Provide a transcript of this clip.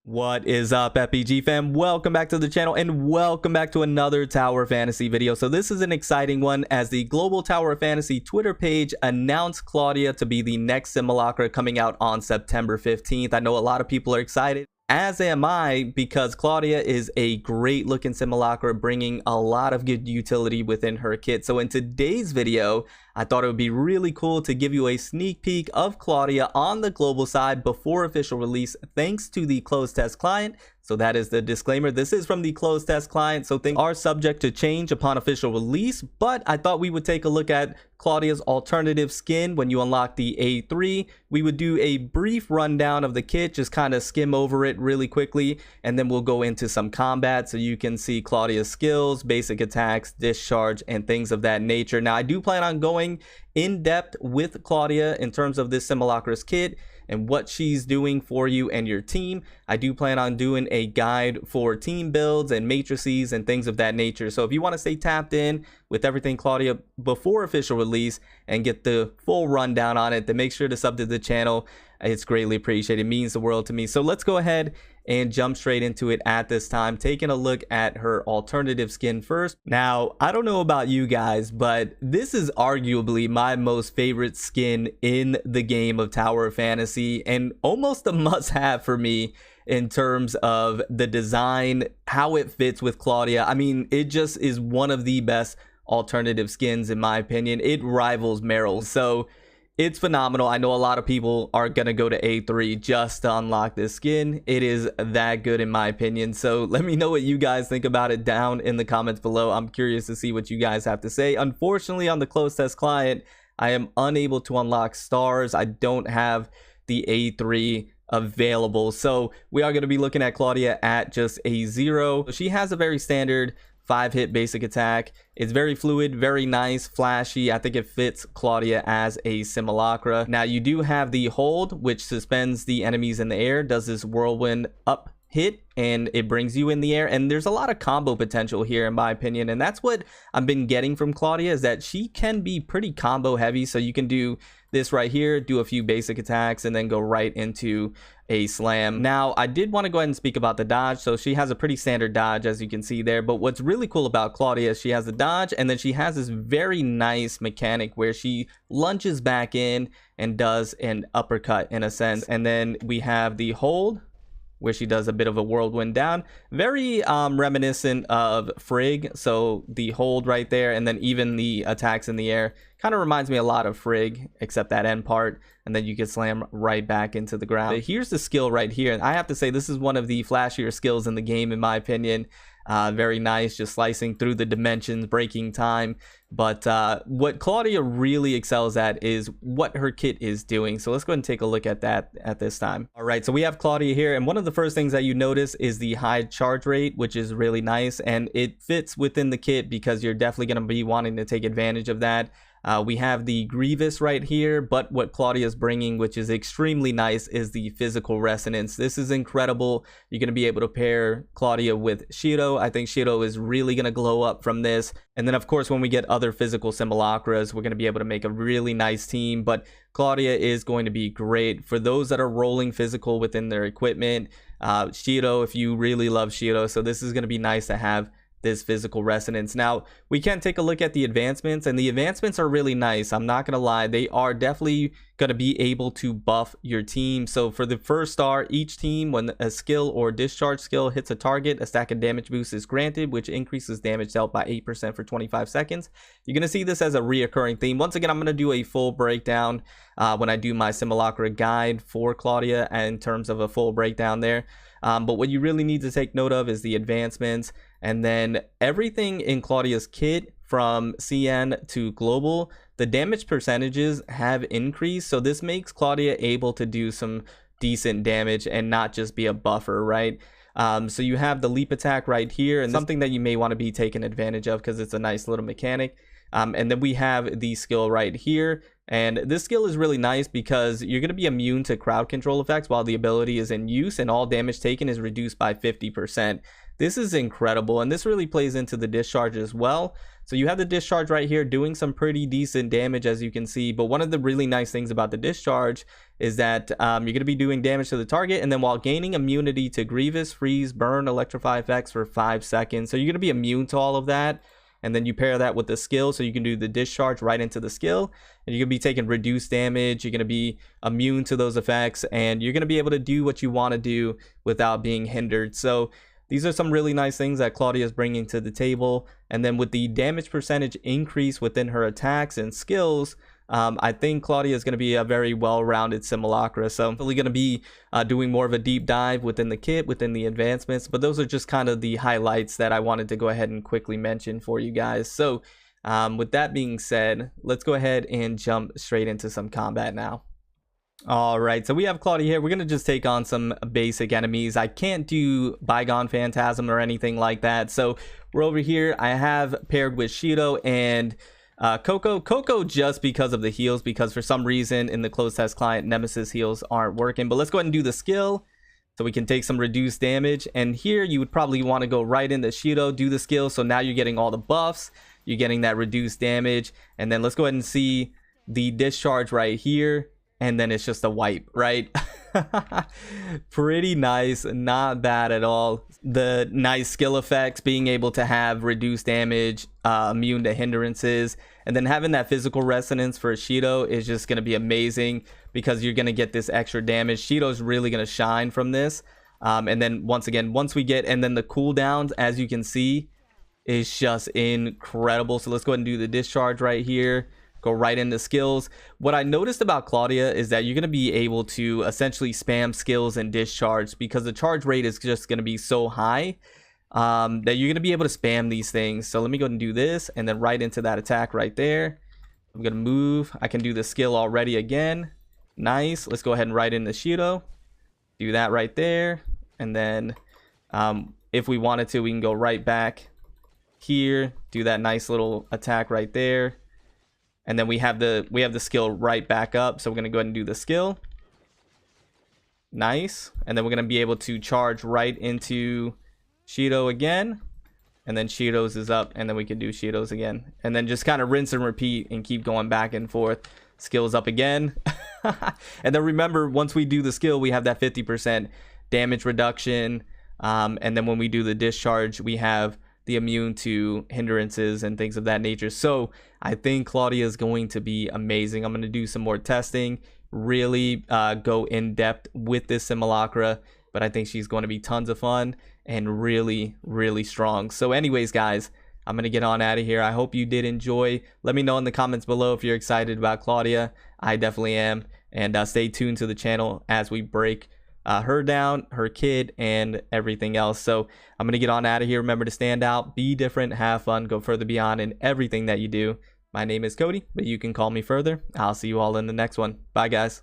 What is up, FPG fam? Welcome back to the channel and welcome back to another Tower Fantasy video. So this is an exciting one as the Global Tower Fantasy Twitter page announced Claudia to be the next simulacra coming out on September 15th. I know a lot of people are excited, as am I, because Claudia is a great looking simulacra bringing a lot of good utility within her kit. So in today's video, I thought it would be really cool to give you a sneak peek of Claudia on the global side before official release, thanks to the closed test client. So that is the disclaimer. This is from the closed test client, so things are subject to change upon official release, but I thought we would take a look at Claudia's alternative skin when you unlock the A3. We would do a brief rundown of the kit, just kind of skim over it really quickly, and then we'll go into some combat so you can see Claudia's skills, basic attacks, discharge, and things of that nature. Now, I do plan on going in depth with Claudia in terms of this simulacra's kit and what she's doing for you and your team. I do plan on doing a guide for team builds and matrices and things of that nature. So if you want to stay tapped in with everything Claudia before official release and get the full rundown on it, then make sure to sub to the channel. It's greatly appreciated. It means the world to me. So let's go ahead and jump straight into it at this time, taking a look at her alternative skin first. Now, I don't know about you guys, but this is arguably my most favorite skin in the game of Tower Fantasy and almost a must-have for me in terms of the design, how it fits with Claudia. I mean, it just is one of the best alternative skins in my opinion. It rivals Meryl's. So it's phenomenal. I know a lot of people are going to go to A3 just to unlock this skin. It is that good in my opinion. So let me know what you guys think about it down in the comments below. I'm curious to see what you guys have to say. Unfortunately, on the closed test client, I am unable to unlock stars. I don't have the A3 available. So we are going to be looking at Claudia at just a 0. She has a very standard 5-hit basic attack. It's very fluid, very nice, flashy. I think it fits Claudia as a simulacra. Now you do have the hold, which suspends the enemies in the air, does this whirlwind up hit, and it brings you in the air. And there's a lot of combo potential here in my opinion, and that's what I've been getting from Claudia, is that she can be pretty combo heavy. So you can do this right here, do a few basic attacks, and then go right into a slam. Now, I did want to go ahead and speak about the dodge. So she has a pretty standard dodge, as you can see there. But what's really cool about Claudia is she has the dodge, and then she has this very nice mechanic where she lunges back in and does an uppercut in a sense. And then we have the hold, where she does a bit of a whirlwind down, very reminiscent of Frigg. So the hold right there, and then even the attacks in the air kind of reminds me a lot of Frigg, except that end part, and then you can slam right back into the ground. But here's the skill right here, and I have to say this is one of the flashier skills in the game in my opinion. Very nice, just slicing through the dimensions, breaking time. But what Claudia really excels at is what her kit is doing. So let's go ahead and take a look at that at this time. All right, so we have Claudia here, and one of the first things that you notice is the high charge rate, which is really nice, and it fits within the kit because you're definitely going to be wanting to take advantage of that. We have the Grievous right here, but what Claudia is bringing, which is extremely nice, is the physical resonance. This is incredible. You're going to be able to pair Claudia with Shiro. I think Shiro is really going to glow up from this. And then, of course, when we get other physical simulacras, we're going to be able to make a really nice team. But Claudia is going to be great for those that are rolling physical within their equipment. Shiro, if you really love Shiro. So this is going to be nice to have this physical resonance. Now we can take a look at the advancements, and the advancements are really nice. I'm not gonna lie, they are definitely gonna be able to buff your team. So for the first star, each team, when a skill or discharge skill hits a target, a stack of damage boost is granted, which increases damage dealt by 8% for 25 seconds. You're gonna see this as a reoccurring theme. Once again, I'm gonna do a full breakdown when I do my simulacra guide for Claudia in terms of a full breakdown there. But what you really need to take note of is the advancements, and then everything in Claudia's kit from CN to global, the damage percentages have increased. So this makes Claudia able to do some decent damage and not just be a buffer, right? So you have the leap attack right here, and something that you may want to be taking advantage of because it's a nice little mechanic. And then we have the skill right here, And this skill is really nice because you're going to be immune to crowd control effects while the ability is in use, and all damage taken is reduced by 50%. This is incredible, and this really plays into the discharge as well. So you have the discharge right here doing some pretty decent damage, as you can see. But one of the really nice things about the discharge is that you're going to be doing damage to the target, and then while gaining immunity to grievous, freeze, burn, electrify effects for 5 seconds. So you're going to be immune to all of that. And then you pair that with the skill, so you can do the discharge right into the skill, and you're going to be taking reduced damage. You're going to be immune to those effects, and you're going to be able to do what you want to do without being hindered. So these are some really nice things that Claudia is bringing to the table. And then with the damage percentage increase within her attacks and skills, I think Claudia is going to be a very well-rounded simulacra. So I'm really going to be doing more of a deep dive within the kit, within the advancements. But those are just kind of the highlights that I wanted to go ahead and quickly mention for you guys. So with that being said, let's go ahead and jump straight into some combat now. All right, so we have Claudia here. We're going to just take on some basic enemies. I can't do Bygone Phantasm or anything like that. So we're over here. I have paired with Shido and Coco just because of the heals, because for some reason in the closed test client, Nemesis heals aren't working. But let's go ahead and do the skill so we can take some reduced damage. And here you would probably want to go right into Shido, do the skill. So now you're getting all the buffs. You're getting that reduced damage. And then let's go ahead and see the discharge right here. And then it's just a wipe, right? Pretty nice, not bad at all. The nice skill effects, being able to have reduced damage, immune to hindrances, and then having that physical resonance for Shido is just going to be amazing because you're going to get this extra damage. Shido's really going to shine from this. And then once again, once we get, and then the cooldowns, as you can see, is just incredible. So let's go ahead and do the discharge right here. Go right into skills. What I noticed about Claudia is that you're going to be able to essentially spam skills and discharge because the charge rate is just going to be so high that you're going to be able to spam these things. So let me go ahead and do this and then right into that attack right there. I'm going to move. I can do the skill already again. Nice. Let's go ahead and right into Shido. Do that right there. And then if we wanted to, we can go right back here. Do that nice little attack right there. And then we have the skill right back up. So we're going to go ahead and do the skill. Nice. And then we're going to be able to charge right into Shido again. And then Shido's is up. And then we can do Shido's again. And then just kind of rinse and repeat and keep going back and forth. Skills up again. And then remember, once we do the skill, we have that 50% damage reduction. And then when we do the discharge, we have the immune to hindrances and things of that nature. So I think Claudia is going to be amazing. I'm going to do some more testing, really go in depth with this simulacra, but I think she's going to be tons of fun and really, really strong. So anyways, guys, I'm going to get on out of here. I hope you did enjoy. Let me know in the comments below if you're excited about Claudia. I definitely am. And stay tuned to the channel as we break her down, her kid, and everything else. So I'm going to get on out of here. Remember to stand out, be different, have fun, go further beyond in everything that you do. My name is Cody, but you can call me further. I'll see you all in the next one. Bye, guys.